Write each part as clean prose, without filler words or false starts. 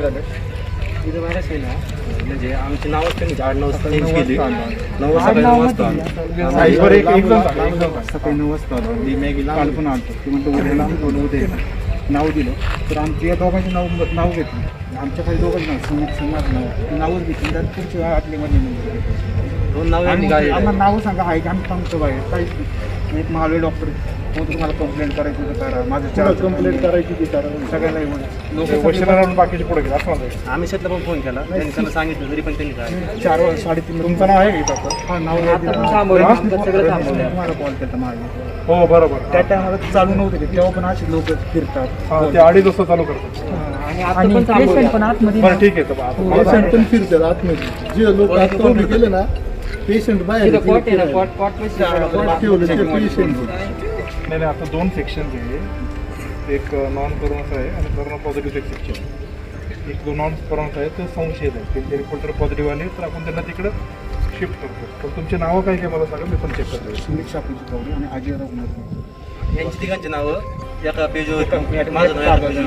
काय झालं तिथं बऱ्याच आहे ना, म्हणजे आमची नावच त्यांनी 8-9 वाजता चेंज केली. 9 सकाळी 9 वाजता मी मॅगीला काल पण आणतो ते म्हणतो उद्याला उद्या नाव दिलं तर आमची या दोघांची नाव घेतली. आमच्या काही दोघांची नावच घेतली तर पुढची आतलीमध्ये 2 नाव यांनी गाडी आम्हाला नाव सांगा आहे की आम्ही सांगतो बाहेर काहीच नाही. एक महावीर डॉक्टर तुम्हाला कंप्लेंट करायची तर करा, माझं चार कंप्लेंट करायची ती करा, सगळ्यांना लोक बाकीचे पुढे गेले असं म्हणतो. आम्ही शेतला पण फोन केला, त्यांनी त्यांना सांगितलं तरी पण त्यांनी काय 4-3 तुमचं नाव आहे का इथं? हां नाव तुम्हाला कॉल केला माझ्या. हो बरोबर. त्या टायमाला चालू नव्हतं तेव्हा पण अशी लोक फिरतात. ते 2.5 वाजता चालू करतात. आणि पेशंट पण आतमध्ये बरं ठीक आहे. पेशंट पण फिरतात आतमध्ये. जे लोक आतमध्ये गेले ना पेशंट बाहेर नाही आता 2 सेक्शन आहे. एक नॉन कोरोनाचं आहे आणि कोरोना पॉझिटिव्ह एक सेक्शन. एक 2 नॉन कोरोनाचं आहे, ते संशयित आहे. ते रिपोर्ट जर पॉझिटिव्ह आले तर आपण त्यांना तिकडं शिफ्ट करतो. पण तुमची नावं काय काय मला सांगा, मी पण चेक करतो. सुनिक्षा पुजगावडी आणि अजय रघुनाथ यांची तिघांची नावं एका पेजवर माझं नाव एका पेजवर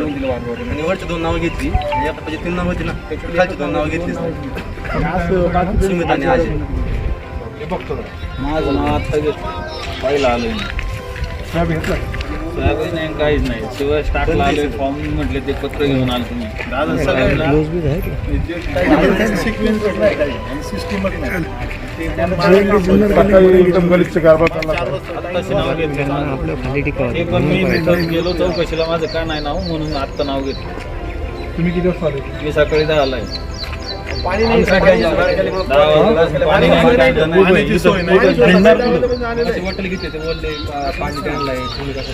आणि वरची 2 नावं घेतली आणि एका पेजवर 3 नावं होती ना, खालची 2 नावं घेतली. सुमित आणि अजय. हे बघतो ना. माझं नाव आता पहिला आलोय साहेब घेतलं सोयाबीन नाही काहीच नाही. शिवाय स्टार्टला आलोय फॉर्म म्हटले ते पत्र घेऊन आलो तुम्ही दादा सगळ्यांना एकदम गलिच्छ कारभार चालला. आत्ताशी नाव घेतलं ते पण मी तिथं गेलो चौकशीला, माझं का नाही नाव म्हणून आत्ता नाव घेतलं. तुम्ही किती वाजता आले? मी सकाळी 10ला आहे. पाणी नाही, पाणी नाही बॉटल घेतली ते बोलले पाणी आणलंय.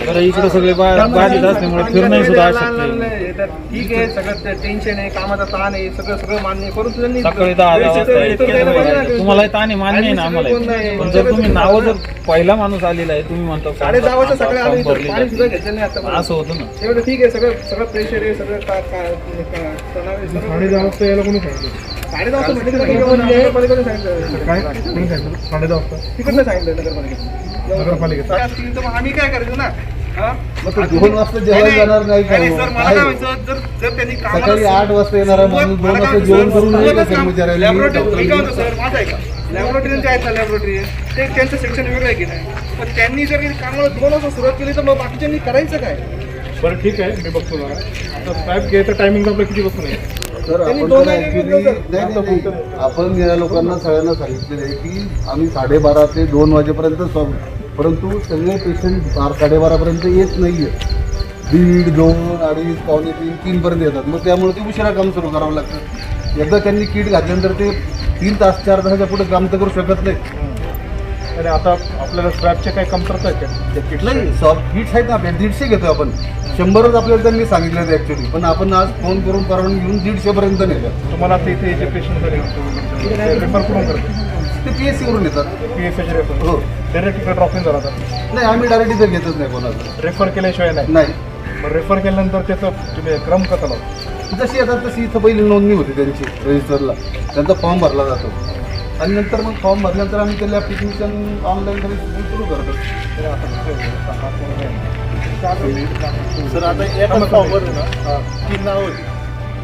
बरं इकडे सगळे बाधित असल्यामुळे फिरणं सुद्धा अशक्य आहे. ठीक आहे, सगळं टेन्शन आहे, कामाचा ताण आहे, सगळं मान्य आहे. परंतु त्यांनी सकाळी 10 वाजता तुम्हाला ताण आहे, मान्य आहे ना आम्हाला. पण जर तुम्ही नाव जर पहिला माणूस आलेला आहे, तुम्ही म्हणता 10:30 वाजता सगळं आलं, पाणी सुद्धा घेतलं नाही आता. असं होतं ना. एवढं ठीक आहे, सगळं प्रेशर आहे, सगळं 10:30 वाजता यायला कोणी सांगितलं? 10:30 वाजता म्हटलं तर नगरपालिकेने सांगितलं. काय कोणी सांगितलं? 10:30 वाजता तिकडनं सांगितलं नगरपालिकेने. नगरपालिकेत असतील तर मग आम्ही काय करायचं ना? 2 वाजता जेवायला जाणार नाही का? नाही, सर, मला काय म्हणायचं, जर त्यांनी सकाळी 8 वाजता येणारा माणूस 2 वाजता जेवण करून नाही का कर्मचाऱ्याला? लॅबोरेटरी सर माझं आहे का? लॅबोरेटरी आहेत ना, लॅबोरेटरी ते त्यांचं सेक्शन वेगळं आहे की नाही? पण त्यांनी जर कामाला 2 वाजता सुरुवात केली तर मग बाकीच्यांनी करायचं काय? बरं ठीक आहे, मी बघतो जरा. आता साहेब घ्यायचं टायमिंग आपलं किती वाजता नाही? तर आपण या लोकांना सगळ्यांना सांगितलेलं आहे की आम्ही 12:30 ते 2 वाजेपर्यंत सॉल्व, परंतु सगळे पेशंट 12:30 येत नाही आहे. 1:30, 2, 2:30, 2:45, 3 पर्यंत येतात. मग त्यामुळे ते उशिरा काम सुरू करावं लागतं. एकदा त्यांनी किट घातल्यानंतर ते 3 तास 4 तासाच्या पुढे काम तर करू शकत नाही. आणि आता आपल्याला स्क्रॅपचे काही कमतरता आहेत का? नाही, सॉफ्ट किट्स आहेत ना आपल्या 150 घेतो आपण. 100च आपल्याला त्यांनी सांगितलं आहे ॲक्च्युली, पण आपण आज फोन करून परवानगी घेऊन 150 पर्यंत नेलं. तुम्हाला आता इथे जे पेशंट रेफर करून करतो ते PSCवरून येतात. PSCचे रेफर हो. डायरेक्ट इकडे ड्रॉप इन झाला तर नाही, आम्ही डायरेक्ट इथं घेतच नाही कोणाचं. रेफर केल्याशिवाय नाही. नाही, मग रेफर केल्यानंतर त्याचं तुम्ही क्रम कसा लावतो? जशी येतात तशी इथं पहिली नोंदणी होती त्यांची रजिस्टरला. त्यांचा फॉर्म भरला जातो आणि नंतर मग फॉर्म भरल्यानंतर आम्ही त्याला ॲप्लिकेशन ऑनलाईन सुरू करतो. सर आता एका फॉर्मवर ना 3 नाव होती.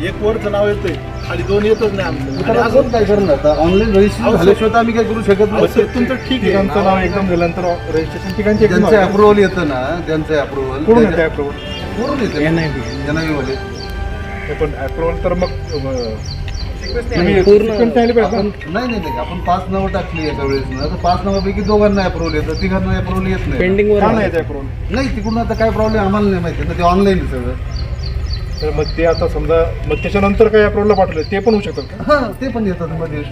एक वरचं नाव येतंय आणि 2 येतच नाही आमचं. आणि अजून काय करणार आता? ऑनलाईन रजिस्ट्रेशन झाल्याशिवाय तर आम्ही काय करू शकत नाही. तुमचं ठीक आहे, तिघांचं नाव एकदम झाल्यानंतर रजिस्ट्रेशन तिघांचे ज्यांचं अप्रुव्हल येतं ना, ज्यांचं अप्रुव्हल कोण येतं अप्रुव्हल? पूर्ण येतं NIV वाले. पण अप्रुव्हल तर मग नाही आपण 5 नावं टाकली एका वेळेस ना, तर 5 नावापैकी 2घांना अप्रुव्हल येतं, 3घांना अप्रुव्हल येत नाही. का नाही येतं अप्रुव्हल? नाही, तिकडून आता काय प्रॉब्लेम आम्हाला नाही माहिती ना, ते ऑनलाईन आहे सगळं. तर मग ते आता समजा मग त्याच्यानंतर काही अप्रुव्हलला पाठवलं ते पण होऊ शकतं का? हां, ते पण येतात मध्ये.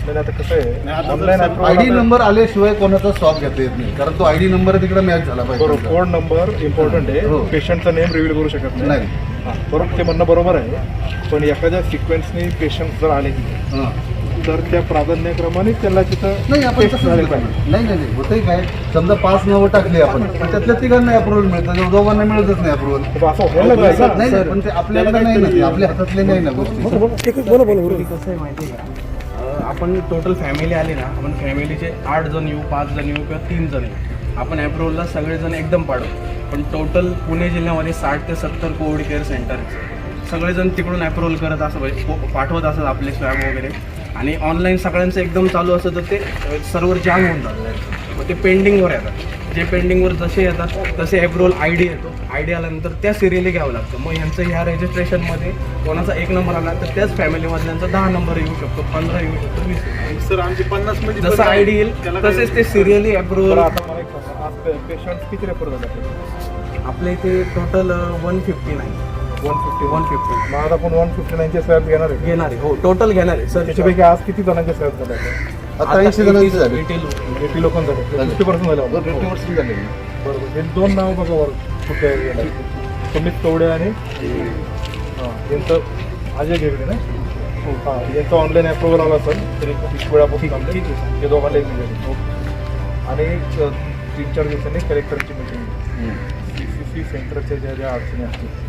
नाही आता कसं आहे ऑनलाईन ID नंबर आल्याशिवाय कोणाचा स्टॉक घेता येत नाही, कारण तो ID नंबर तिकडे मॅच झाला पाहिजे. बरोबर, कोड नंबर इम्पॉर्टंट आहे. हो. पेशंटचा नेम रिव्हील करू शकत नाही. नाही. हां, बरोबर, ते म्हणणं बरोबर आहे. पण एखाद्या सिक्वेन्सने पेशंट जर आले हां. तर त्या प्राधान्यक्रमाने त्याला तिथं नाही, आपण टेस्ट तसंच झाले करतो. पाहिजे. नाही होतंय काय, समजा 5 नावं टाकली आपण, पण त्यातल्या 3घांना अप्रुव्हल मिळतं, 2घांना मिळतच नाही अप्रुव्हल. तर असं व्हायला पाहिजे. नाही, पण ते आपल्याकडे नाही ना, ते आपल्या हातातले नाही ना गोष्टी. कसं आहे माहिती आहे का, आपण टोटल फॅमिली आली ना, आपण फॅमिलीचे 8 जण येऊ, 5 जण येऊ किंवा 3 जण येऊ, आपण ॲप्रुव्हलला सगळेजण एकदम पाडू. पण टोटल पुणे जिल्ह्यामध्ये 60 ते 70 कोविड केअर सेंटर. सगळेजण तिकडून अप्रूव्हल करत असं म्हणजे पाठवत असत आपले स्वॅब वगैरे, आणि ऑनलाईन सगळ्यांचं एकदम चालू असतं तर ते सर्व्हर जाम होऊन जातं. मग ते पेंडिंगवर येतात. जे पेंडिंगवर जसे येतात तसे अप्रूव्हल आय डी येतो. आय डी आल्यानंतर त्या सिरियली घ्यावं लागतं. मग यांचं ह्या रजिस्ट्रेशनमध्ये कोणाचा 1 नंबर आला तर त्याच फॅमिलीमधल्यांचा 10 नंबर येऊ शकतो, 15 येऊ शकतो, 20 येऊ शकतो. सर आमचे 50 मध्ये जसं आय डी येईल तसेच ते सिरियली अप्रूव्हल. आता मला एक सांगा, आज पेशंट किती रेफर झाले? आपल्या इथे टोटल 159 मग आज आपण 159चे स्वॅब घेणार आहे. घेणार आहे. हो, टोटल घेणार आहे सर. त्याच्यापैकी आज किती जणांचे स्वॅब झाले आता? आता 80 जणांचे झाले. 80 लोकांचं झाले, 50% झालं. 50% झाले. बरोबर. हे 2 नाव बघा वर कुठे गेले. सुमित कवडे आणि यांचं अजय गेगडे ना. हां, यांचं ऑनलाईन अप्रुव्हल आला सर. तरी एक वेळापासून आमचे हे दोघांना एक दिले. आणि 3-4 दिवसांनी कलेक्टरची मीटिंग, CCC सेंटरच्या ज्या अडचणी असतील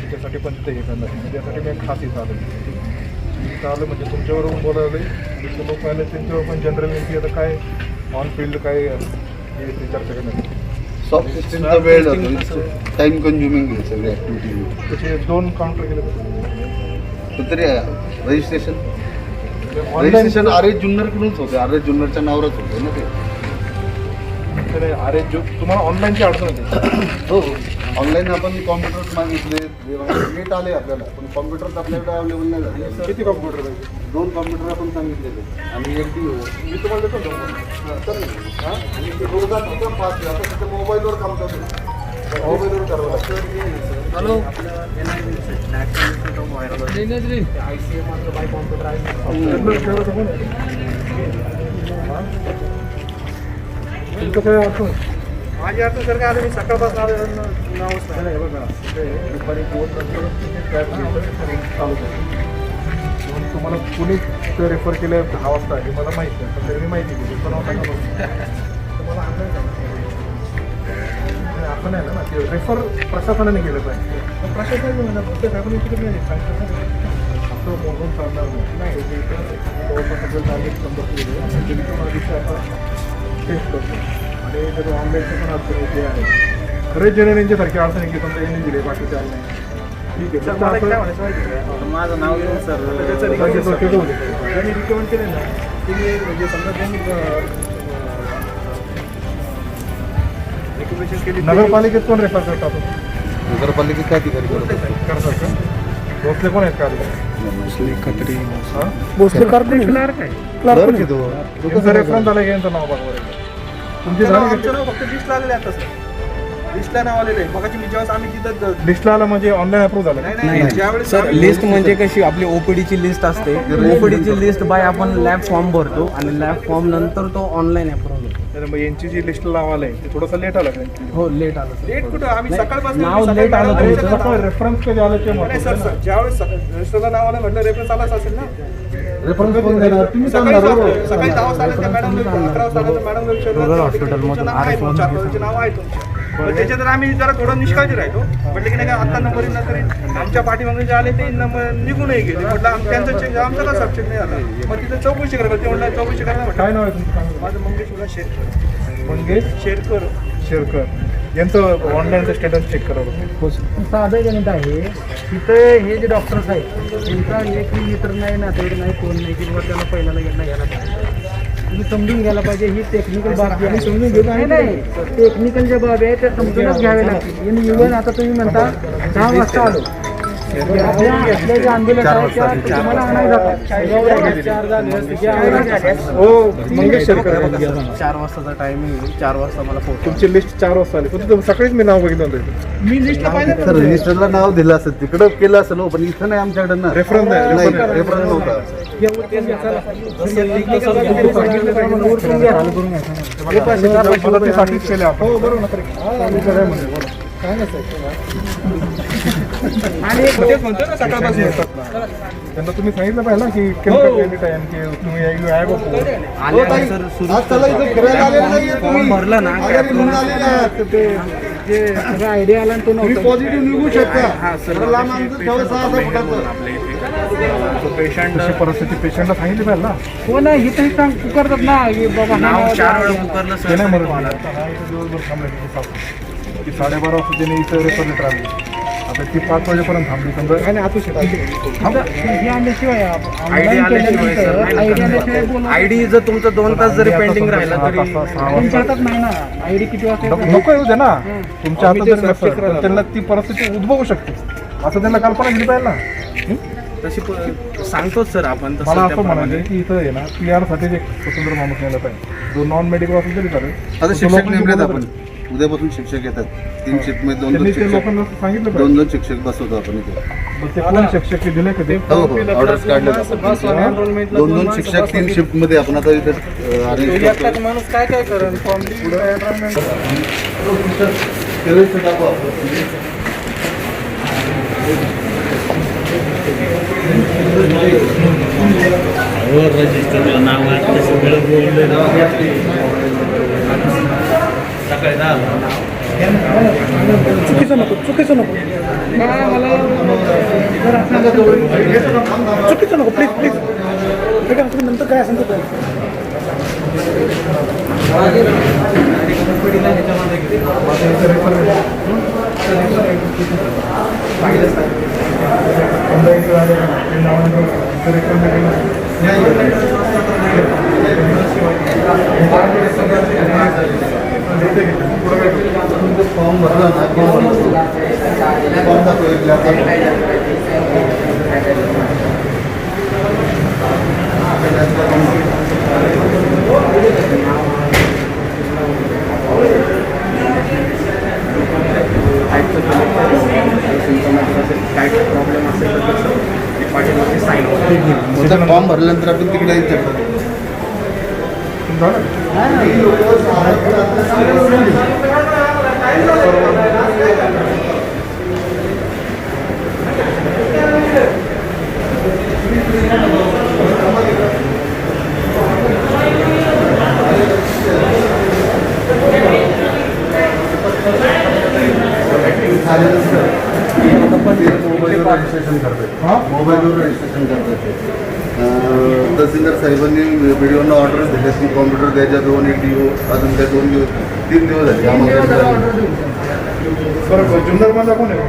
त्याच्यासाठी पण तिथे हे करणार. म्हणजे त्यासाठी मी एक खास इथं आलं म्हणजे तुमच्याबरोबर बोलायला दुसरे लोक आले त्यांच्यावर पण जनरल नेमकी आता काय ऑन फील्ड काय हे चर्चा करण्यासाठी. सॉफ्ट सिस्टमचा वेळ जातो, टाइम कन्झ्युमिंग आहे सगळ्या ॲक्टिव्हिटी. त्याचे 2 काउंटर केले पण तरी रजिस्ट्रेशन आर एस जुन्नरकडूनच होते. आर एस जुन्नरच्या नावावरच होते ना ते. तर अरे जो तुम्हाला ऑनलाईनची अडचण होते. हो, ऑनलाईन आपण कॉम्प्युटर मागितले, नेट आले आपल्याला, पण कॉम्प्युटर आपल्याकडे अवेलेबल नाही झाले. किती कॉम्प्युटर पाहिजे? 2 कॉम्प्युटर आपण सांगितलेले आणि एक मी तुम्हाला देतो ना. आणि ते रोगात एकदम फास्ट आहे. आता तिथे मोबाईलवर काम करतो, मोबाईलवर करावं लागतं. हॅलो. तुमचं काय अडचण? माझी अडचण सर काय आता मी सकाळपासून नावच नाही. बघा दुपारी 2 नंतर चालू झालं. तुम्हाला कुणी रेफर केलं 10 वाजता हे मला माहीत नाही, पण तरी मी माहिती दिली. पण तुम्हाला आपण आहे ना ते रेफर प्रशासनाने केलं पाहिजे. प्रशासनाने प्रत्येक फॅमिलीकडे नाही सांगतो असं मोजून चालणार नाही. जवळपास सगळं टार्गेट कंप्लीट केलं आणि ते तुम्हाला दिवशी आता टेस्ट करतो. आणि जर ऑनलाईनचे पण अडचणी जे आहे खरेच जनरेंच्यासारखी अडचणी की समजा यांनी दिले बाकी चालू नाही. ठीक आहे. सर मला काय म्हणायचं माहिती आहे? माझं नाव घेऊन सर त्यांनी रिकमेंड केले ना, तुम्ही म्हणजे समजा त्यांनी रिकमेंडेशन केली. नगरपालिकेत कोण रेफर करतो आपण? नगरपालिकेत काय अधिकारी करतात का? भोसले कोण आहेत का? भोसले क्लार्क आहे. तुमचं रेफरन्स झालं की यांचं नाव बघा. तुमची आमचं नाव फक्त लिस्टला आलेलं आहे आता सर. लिस्टला नाव आलेलं आहे. मगाची मी ज्यावेळेस आम्ही तिथं लिस्टला आलं म्हणजे ऑनलाईन अप्रूव्ह झालं. नाही ज्यावेळेस सर लिस्ट म्हणजे कशी आपली ओपीडीची लिस्ट असते. ओपीडीची लिस्ट बाय आपण लॅब फॉर्म भरतो आणि लॅब फॉर्म नंतर तो ऑनलाईन अप्रूव्ह होतो. तर मग यांची जी लिस्ट नाव आलंय ते थोडंसं लेट आलं का? हो, लेट आलं सर. लेट कुठं आम्ही सकाळपासून नाव सकाळी लेट आलं मॅडम तुमचं. बोलले, रेफरन्स कधी आलं ते नाही सर सर ज्यावेळेस रजिस्टरला नाव आलं म्हटलं रेफरन्स आलाच असेल ना. रेफरन्स कोण देणार? तुम्ही सकाळी सांगणार बरोबर. सकाळी 10 वाजता आले त्या मॅडम 11 वाजता आले तर मॅडम रुरल हॉस्पिटलमधून नाव आहे तुमचं, 4 वर्षाचे नाव आहे तुमचं. मग त्याच्यात आम्ही जरा थोडं निष्काळजी राहतो. म्हटलं की नाही का आता नंबर येईल ना तरी आमच्या पाठीमागे जे आले ते नंबर निघूनही गेले. म्हटलं त्यांचं चेक आमचा का सबचेक नाही आला. मग तिथं चौकशी करायला ते म्हटलं चौकशी करायला काय म्हटलं नाव आहे तुमचं? माझं मंगेश उल्हास शेरकर. मंगेश शेरकर शेरकर यांचं ऑनलाईनचं स्टेटस चेक करावं. साधं गणित आहे. तिथं हे जे डॉक्टर्स आहेत त्यांचा एकही मित्र नाही, नातेवाईक नाही, कोण नाही की बाबा त्याला पहिल्याला घ्यायला पाहिजे. तुम्ही समजून घ्यायला पाहिजे. ही टेक्निकल बाब आहे. समजून घेतो नाही टेक्निकल ज्या बाबी आहे त्या समजूनच घ्यावे लागतील. आणि इव्हन आता तुम्ही म्हणता 10 वाजता आलो, आपल्या जे आंदोलन आहे त्या तुम्हाला आणायला जातात. हो मंगेश शेरकर 4 वाजताचा टायमिंग आहे. 4 वाजता मला फोटो. तुमची लिस्ट 4 वाजता आली. पण तिथं सकाळीच मी नाव बघितलं होतं. मी लिस्टला पाहिलं सर रजिस्टरला नाव दिलं असेल, तिकडं केलं असेल हो, पण इथं नाही आमच्याकडे ना. रेफरन्स नाही. नाही, रेफरन्स नव्हता. साठीच केले आपण. हो बरोबर. काय आणि एक तेच म्हणतो ना सकाळपासून त्यांना तुम्ही सांगितलं पाहिजे ना की एनी टाइम की तुम्ही आहे बघू. आल्यानंतर सुरू आज त्याला इथं फिरायला आलेलं नाहीये तुम्ही. फॉर्म भरला ना. आजारी म्हणून आलेले आहात. ते जे सगळं आयडिया आला तो तुम्ही पॉझिटिव्ह निघू शकता. हा सर, जरा लांब अंतर ठेवा, 6-6 फुटाचं. आपल्या इथे पेशंट तशी परिस्थिती पेशंटला सांगितली पाहिजे ना. हो ना, हे तरी सांग करतात ना की बाबा नाव 4 वेळा पुकारलं ते नाही सर. म्हणत मला. आता हा इथं दिवसभर थांबलाय की 12:30 वाजता त्यांनी इथं रेफर लेटर आली. आता ती 5 वाजेपर्यंत थांबली समजा आणि आतू शकतो हे आणल्याशिवाय आयडी आल्याशिवाय आयडी जर तुमचं 2 तास जरी पेंडिंग राहिला तरी तुमच्या हातात नाही ना आयडी किती वाजता येते? नको येऊ दे ना तुमच्या हातात जरी नसेल तर त्यांना ती परिस्थिती उद्भवू शकते असं त्यांना कल्पना घेता येईल ना तशी सांगतोच सर आपण तसं मला असं त्याप्रमाणे. म्हणायचं की इथं आहे ना PR साठीच एक स्वतंत्र माणूस नेला पाहिजे जो नॉन मेडिकल असेल तरी चालेल आता शिक्षक नेमलेत आपण उद्यापासून शिक्षक येतात 3 शिफ्ट मध्ये 2 त्यांनी ते शिक्षक लोकांना सांगितलं पाहिजे 2 शिक्षक बसवतो आपण इथे मग ते कोण शिक्षक ते दिले का ते हो ऑर्डर्स काढले 2 शिक्षक 3 शिफ्ट मध्ये आपण आता इथे अरेंज करतो माणूस काय काय करेल फॉर्म रजिस्टरला नाव आहे सगळं बोललं सकाळी 10 चुकीचं नको चुकीचं नको चुकीचं नको प्लीज प्लीज ठीक आहे तुम्ही नंतर काय असेल तर फॉर्म भरला ना फॉर्म दाखवला प्रॉब्लेम असेल तर तसं ते पाठीमागे साईन होतं. फॉर्म भरल्यानंतर आपण तिकडे मोबाईलवर रजिस्ट्रेशन करतात तहसीलदार साहेबांनी व्हिडिओना ऑर्डर दिले की कॉम्प्युटर द्यायच्या 2 एक दिवस अजून त्या 2 दिवस 3 दिवस झाले आम्हाला जुन्नर माझा कोण आहे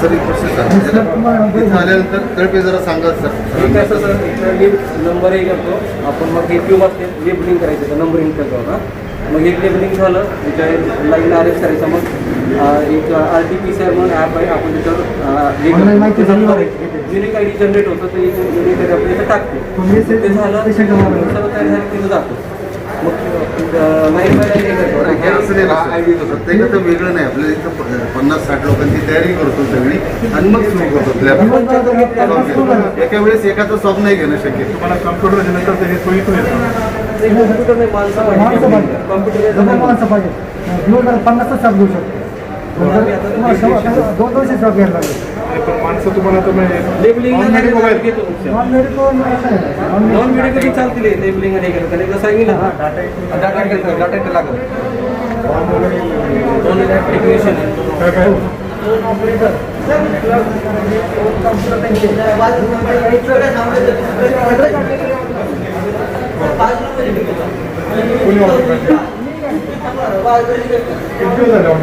सर एक प्रोसेस आल्यानंतर तळपे जरा सांगा सर नंबर हे करतो आपण मग हे क्यूब असते लेबलिंग करायचं तर नंबरिंग करतो ना मग एक लेबलिंग झालं त्याच्या लाईन अरेस्ट करायचं मग एक RTPCR म्हणून ॲप आहे आपण त्याच्यावर युनिक आय डी जनरेट होतं तर एक युनिक आय डी आपण इथं टाकतो ते झालं सर्व तयार झालं तिथं जातो मग लाईन बाय लाईन हे करतो प्रत्येकाचं वेगळं नाही आपल्याला इथं 50-60 लोकांची तयारी करतो सगळी आणि मग सुरू करतो एका वेळेस एकाचं सॉल्व नाही घेणं शक्य तुम्हाला कम्प्युटर दिल्यानंतर ते हे सोयीतून येतं माणसं पाहिजे दिवसभरात 50 शॉप घेऊ शकतो 200 शॉप घ्यायला लागले पण माणसं तुम्हाला तर labelling non medical non medical चालतील लेबलिंग आणि केलं त्याने सांगितलं डाटा डाटा लागत दोन टेक्निशियन काय काय कोणी ऑर्डर किती दिवस झाले ऑर्डर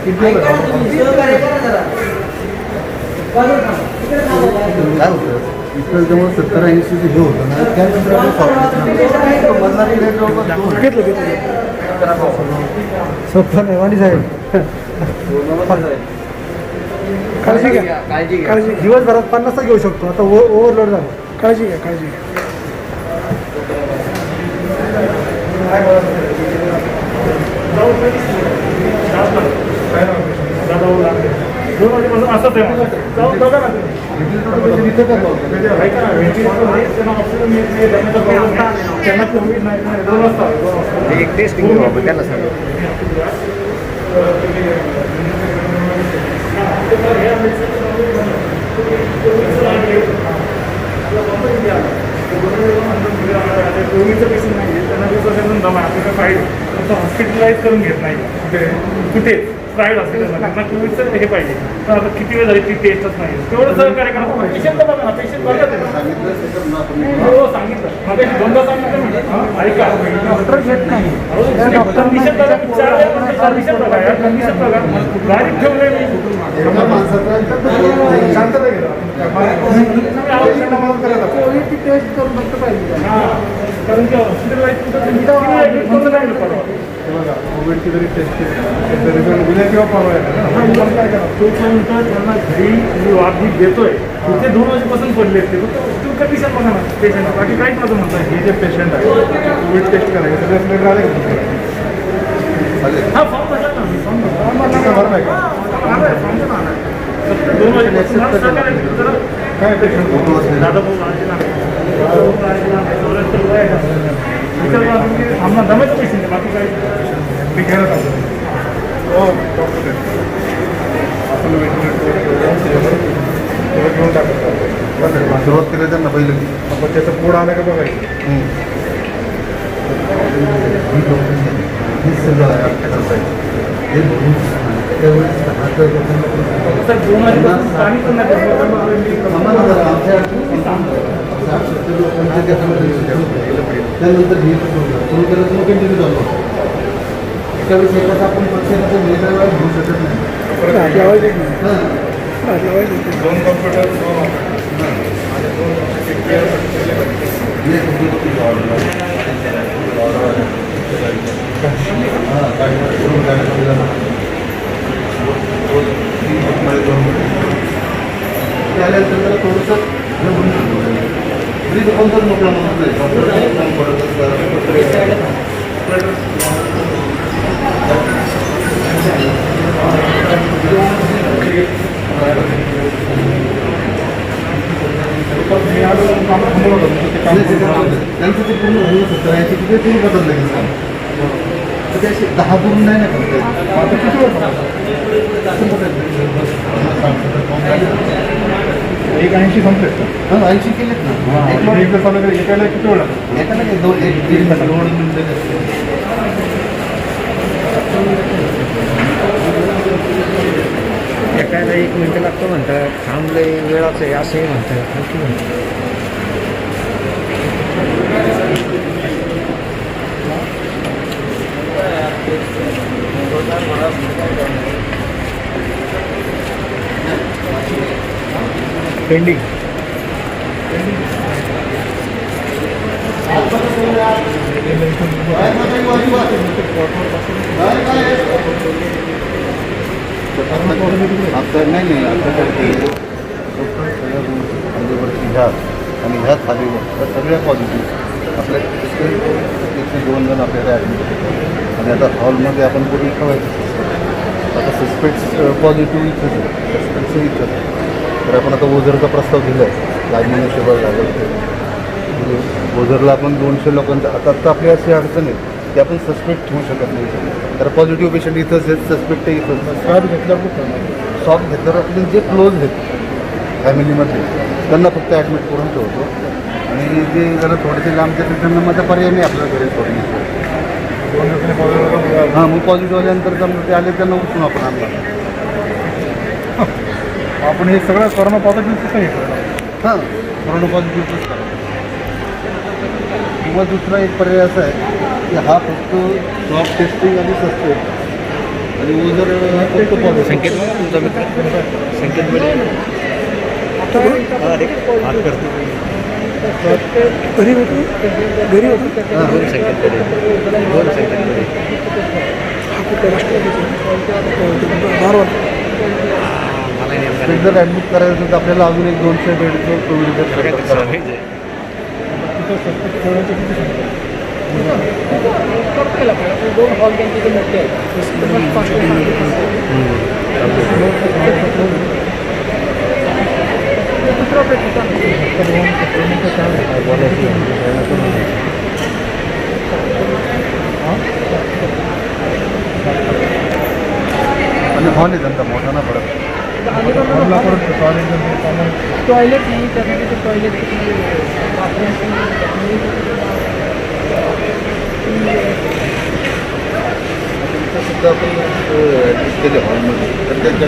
किती दिवस झाले काय होतं इकडं जवळ 70-80 हे होतं ना त्यानंतर वाणी साहेब काळजी घ्या काळजी दिवसभरात 50 घेऊ शकतो आता ओव्हरलोड झालं काळजी घ्या काळजी घ्या असंच आहे जाऊन बघा ना त्यांना कोविड नाही 2 वाजता एक टेस्टिंग घेऊ आपण त्याला सांगू कोविडचं पेशंट नाही आहे त्यांना 20 वर्षांतून जमा आपल्याला फाईल हॉस्पिटलाइज करून घेत नाही कुठे प्रायव्हेट हॉस्पिटलमध्ये त्यांना कोविडचं हे पाहिजे तर आता किती वेळ झाली ती टेस्टच नाही तेवढं सहकार्य करा पेशंट बघा ना पेशंट बघा हो सांगितलं मला 2दा सांगितलं ऐका डॉक्टर घेत नाही डॉक्टर कंडिशन बघा यार, कंडिशन बघा. गाडीत ठेवलंय मी. एका माणसाचा शांतता घ्या. आवश्यकता मदत करायला. कोविडची टेस्ट करून फक्त पाहिजे हा. कारण की हॉस्पिटलवाईज तुमचं ऍडमिट करून लागलं परवा. हे बघा, कोविडची जरी टेस्ट केली त्याचा रिझल्ट उद्या किंवा परवा येणार ना. आपण काय करा, तोपर्यंत त्यांना घरी मी वाढीत देतोय तिथे 2 वाजेपासून पडले ते फक्त कंडिशन बघा ना पेशंट. बाकी काहीच माझं म्हणतं हे जे पेशंट आहे कोविड टेस्ट करायचं त्याच्या रिलेटेड आले हा फॉर्म भरला ना मी. फॉर्म भरला का? आलाय, फॉर्म पण आलाय. फक्त 2 वाजेपासून मला सांगायला जरा काय पेशंट दादा भाऊ राजीना आम्हाला दमायचं पेशंट आहे, बाकी काय मी घेणार आहोत. हो डॉक्टर आपण घेऊन टाकत सुरुवात केली त्यांना पहिलं की आपण त्याचं पुढं आलं का बघायचं. ही सगळं आहे आपल्याकडं साहेब. हे बघून त्यावेळेस सर 2 वाजेपासून पाणी पण नाही आम्हाला जरा आमच्या त्यानंतर हे सुरू केलं तर कंटिन्यू चालू होतं. त्यावेळेस एखादा आपण प्रत्येकाचं वेगवेगळा घेऊ शकत नाही. हां 2 कॉम्प्युटर 2 आणि 2 त्यानंतर थोडंसं कोणताच मोकळा म्हणत नाही. त्यांचं ते पूर्ण होऊ शकतं याची तिथे पूर्ण बदल लागेल तर ते असे 10 पूर्ण नाही ना करता येत. आता किती वेळ 180 संपलेत का? हां 80 केलेत ना. एकदा चालू केलं एकाला किती वेळ लागतो? एकाला काय 1-1.5 मिनिट 2 मिनिटं एखादा 1 मिनिट लागतो म्हणतात, थांबले वेळाचं आहे असंही म्हणतात. पेंडिंग आता नाही आता काय केलं सगळ्या खालीवरती ह्या आणि ह्या खालीवर त्या सगळ्या पॉझिटिव्ह आपल्या 102 जण आपल्याला ॲडमिट होते आणि आता हॉलमध्ये आपण कुठे ठेवायचं आता सस्पेक्ट पॉझिटिव्ह इथंच आहे सस्पेक्टचं इथंच आहे. तर आपण आता ओझरचा प्रस्ताव दिला आहे लागलेलं शिवाय झालं ओझरला आपण 200 लोकांचं आता आपली अशी अडचण आहे की आपण सस्पेक्ट ठेवू शकत नाही. तर पॉझिटिव्ह पेशंट इथंच आहेत सस्पेक्ट इथंच. स्वाब घेतल्यावर खूप शॉप घेतल्यावर आपले जे क्लोज आहेत फॅमिलीमध्ये त्यांना फक्त ॲडमिट करून ठेवतो आणि जे जरा थोडेसे लांबचे आहेत त्यांना माझा पर्याय नाही आपल्या घरी सोडण्याचा. 2 दिवसांनी हां मग पॉझिटिव्ह आल्यानंतर समजा ते आले त्यांना उचलून आपण आणला. आपण हे सगळं कोरोना पॉझिटिव्हचं हे करणार. हां कोरोना पॉझिटिव्हच करा किंवा दुसरा एक पर्याय असा आहे की हा फक्त जॉब टेस्टिंग आणि सस्पेक्ट आणि जर फक्त पॉझिटिव्ह संकेत तुमचा मित्र संकेत मध्ये घरी होतो हां 2 संकेत मध्ये 2 संकेत मध्ये मला नेमका जर ॲडमिट करायचं असेल तर आपल्याला अजून एक 200 बेडचं कोविडचं सेटअप करावं. दोन हॉल त्यांचे मोठे आणि हॉल आहे त्यांचा मोठा ना परत टॉयलेट नाही त्यासाठी टॉयलेट सुद्धा आपण ॲडमिट केले हॉलमध्ये तर त्यांच्या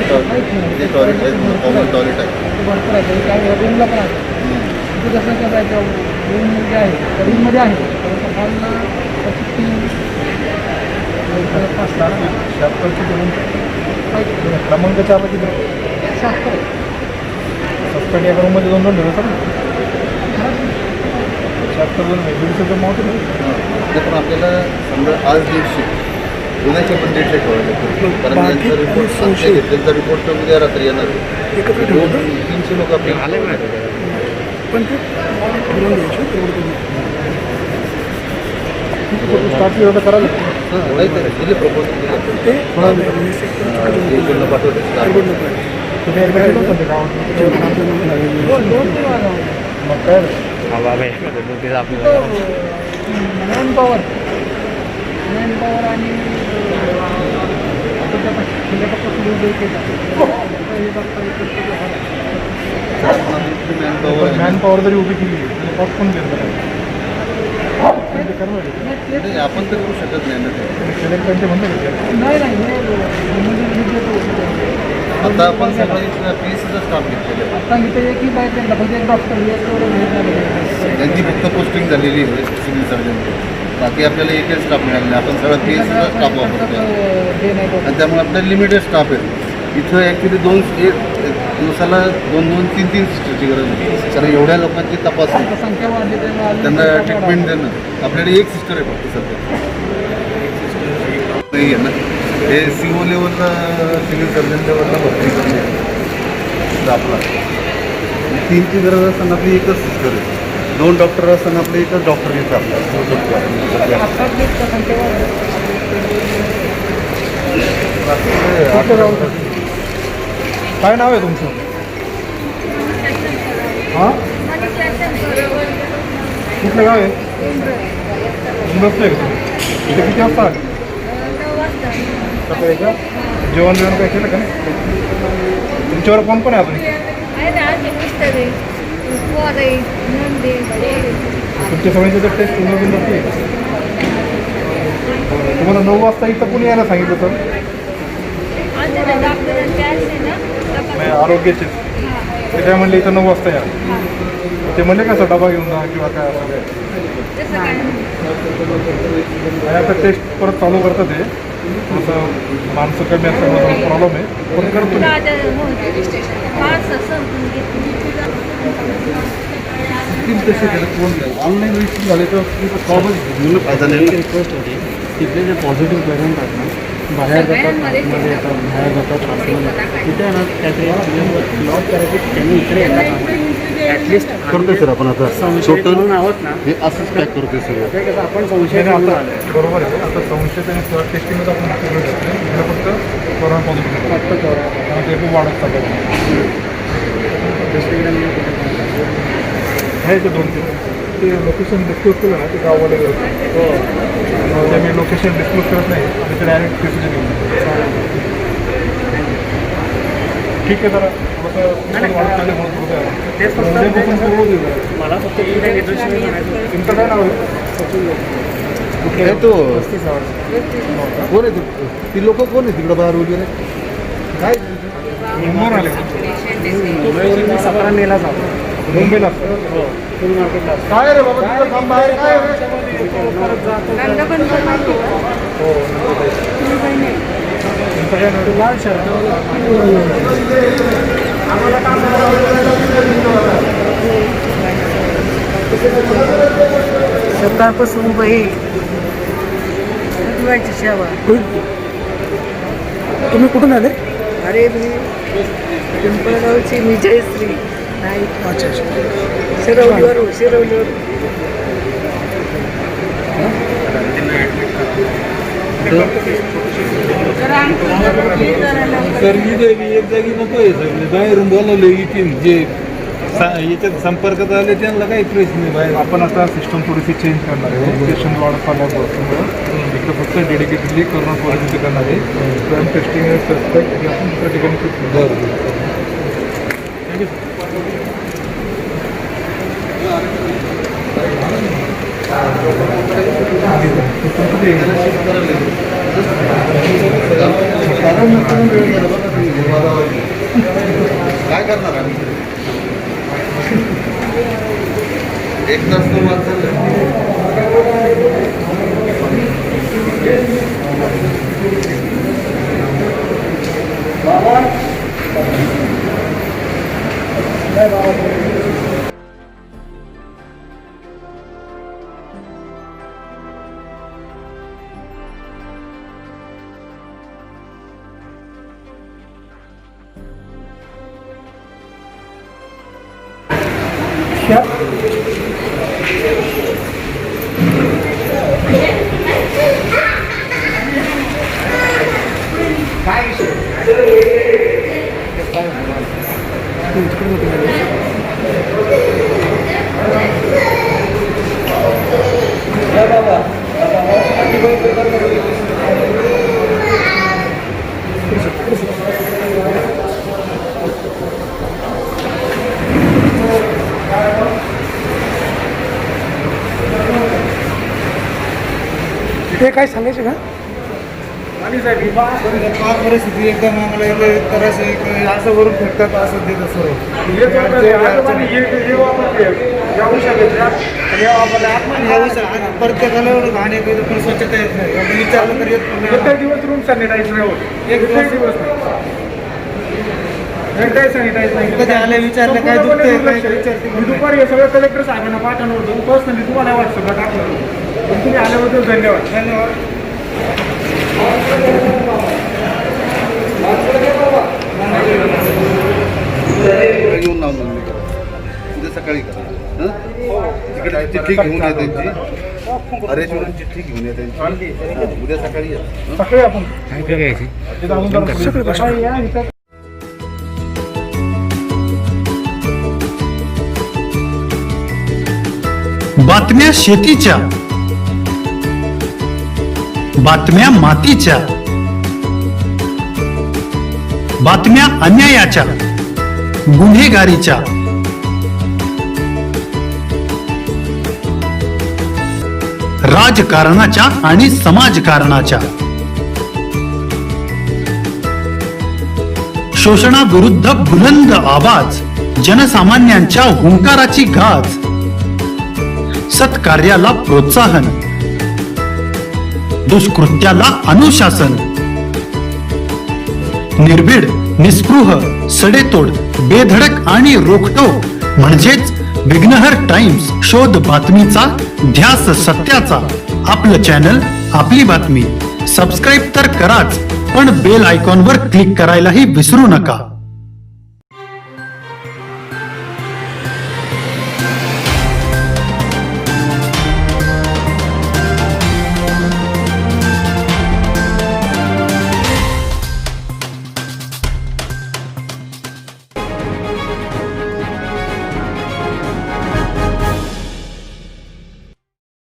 जे टॉयलेट आहे कॉमन टॉयलेट आहे भरपूर आहे काही रूमला पण आहे तिथे कसं करायचं रूम जे आहे रूममध्ये आहे हॉलला 5 तास 76 किती रूम क्रमांक 4ला किती रूम? 70 एका रूममध्ये 2 ठेवलं सर 76 2 150 मावते नाही. ते पण आपल्याला समजा आज 150 उद्याचे पण 150 ठेवायला लागतील. कारण यांचा रिपोर्ट त्यांचा रिपोर्ट तर उद्या रात्री येणार आहे. 300 लोक आपले आले स्टार्ट एवढं करायला नाही तर दिले प्रपोजल दिले पाठवले तुम्ही एकदा गेलो होते गावात मग काय मॅन पॉवर आणि मॅन पॉवर जरी उभी केली तर कॉस्ट पण देणार नाही, आपण तर करू शकत नाही ना ते. सिलेक्ट त्यांचे म्हणतात नाही आता आपण सगळं PSCचा स्टाफ घेतलेला आहे. आता इथे एकही पाहिजे फक्त एक डॉक्टर त्यांची फक्त पोस्टिंग झालेली आहे सिव्हिल सर्जन. बाकी आपल्याला एकच स्टाफ मिळाला नाही. आपण सगळं PSCचा स्टाफ वापरतो आणि त्यामुळे आपल्याला लिमिटेड स्टाफ आहे. इथं ॲक्च्युली दिवसाला 2-2, 3-3 सिस्टरची गरज आहे. कारण एवढ्या लोकांची तपासणी संख्या वाढली त्यांना ट्रीटमेंट देणं. आपल्याकडे एक सिस्टर आहे फक्त सध्या नाही आहे ना. हे CO लेवलला सिव्हिल सर्जन लेवलला भरती करणे आपला 3ची गरज असताना आपली एकच सिस्टर आहे. 2 डॉक्टर असताना आपले एकच डॉक्टर येतं आपल्याला. काय नाव आहे तुमचं? हां कुठलं गाव आहे? मुंबईचं आहे का तुम्ही? इथे किती वाजता आले? सकाळी का? जेवण काय केलं का नाही? तुमच्यावर कोण कोण आहे अजून? तुमच्या सगळ्यांची तर टेस्ट तुम्ही नक्की तुम्हाला 9 वाजता इथं कोणी यायला सांगितलं तर? नाही आरोग्याचे ते काय म्हणले इथं 9 वाजता या. ते म्हणले का असं डबा घेऊन जा किंवा काय असं काय? आणि आता टेस्ट परत चालू करतात ते थोडंसं माणसं कमी असल्यामुळे प्रॉब्लेम आहे पण करतो ऑनलाईन रजिस्टर झाले तर प्रॉब्लेम घेऊन फायदा नाही. रिक्वेस्ट होती तिथले जे पॉझिटिव्ह पेशंट आहेत ना बाहेर जातात आतमध्ये येतात बाहेर जातात आतमध्ये तिथे ना काहीतरी लॉक करायची त्यांनी इकडे येतात ॲटलिस्ट करतोय सर आपण आता संशय म्हणून आहोत ना हे असंच पॅक करतोय सगळं. ते कसं आपण संशय नाही, म्हणून आता आलोय. बरोबर आहे आता संशय आणि टेस्टिंगमध्ये आपण सगळं घेतलं इकडे फक्त कोरोना पॉझिटिव्ह फक्त करा. कारण ते खूप वाढत चाललं दुसरीकडे नाही कुठे. आहे ते 2-3 ते लोकेशन डिस्क्लोज केलं ना ते गाववाले करत हो ते मी लोकेशन डिस्क्लोज करत नाही आणि ते डायरेक्ट प्रिसिजन घेऊन ठीक आहे जरा थोडंसं वाढत चाललं म्हणून थोडं तेच फक्त उद्यापासून सुरू होईल मला फक्त इकडे ॲड्रेसशिवाय म्हणायचं तुमचं काय नाव आहे? कुठे तो 35 hours. कोण आहे ती लोक कोण आहे तिकडं बाहेर वगैरे काय मुंबईवर आले मुंबईवरून मी 17 मेला जातो मुंबईला हो फुल मार्केटला असतो. काय रे बाबा तुझं काम बाहेर काय रे? परत जातो हो तुमचं काय नाव आहे? लाल शर्ट सकाळपासून बाई उठवायची सेवा. तुम्ही कुठून आले? अरे मी पिंपळगावची मी जयश्री नाही अच्छा शिरवलीवर तर एक जागी नको आहे सगळे बाहेरून बोलवले इथून जे याच्यात संपर्कात आले त्यांना काही प्रश्न नाही बाहेर. आपण आता सिस्टम थोडीशी चेंज करणार आहे पेशंट वाढत चालल्यामुळे इकडे फक्त डेडिकेटेडली करोना पॉझिटिव्ह करणार आहे स्वयं टेस्टिंग सस्पेक्ट हे आपण दुसऱ्या ठिकाणी शिफ्ट करणार. थँक्यू काय करणार आम्ही एक तास तो वाचलं ते काय सांगायचं का? आणि साहेब ही परिस्थिती एकदम आम्हाला त्रास आहे, असं वरून फेकतात असं देत सर्व. प्रत्येकाला एवढं घाण आहे पण स्वच्छता येत नाही. आपण विचारलं तर येत नाही. दिवस रूम सॅनिटाईज नाही होत. एक दिवस एकदाही सॅनिटाईज नाही. कधी आले विचारलं काय दुखतंय काय विचारते मी दुपारी हे सगळं कलेक्टर साहेबांना पाठवलं होतं. पर्सनली तुम्हाला व्हॉट्सअपला टाकलं. पण तुम्ही आल्याबद्दल धन्यवाद. येऊन नाव नोंदणी करा, उद्या सकाळी करा. तिकडे चिठ्ठी घेऊन या त्यांची, हरेश्वरून चिठ्ठी घेऊन या त्यांची, उद्या सकाळी या. सकाळी आपण तिथं अजून जरा सकाळी या इथं. बातम्या शेतीच्या, बातम्या मातीच्या, बातम्या अन्यायाच्या, गुन्हेगारीच्या, राजकारणाच्या आणि समाजकारणाच्या, शोषणाविरुद्ध बुलंद आवाज, जनसामान्यांच्या हुंकाराची गाज, सत्कार्याला प्रोत्साहन, दुष्कृत्याला अनुशासन, निर्भीड, निस्पृह, सडेतोड, बेधडक आणि रोखटोक म्हणजेच विघ्नहर टाइम्स. शोध बातमीचा, ध्यास सत्याचा. आपलं चॅनल, आपली बातमी. सबस्क्राईब तर कराच, पण बेल आयकॉनवर क्लिक करायलाही विसरू नका.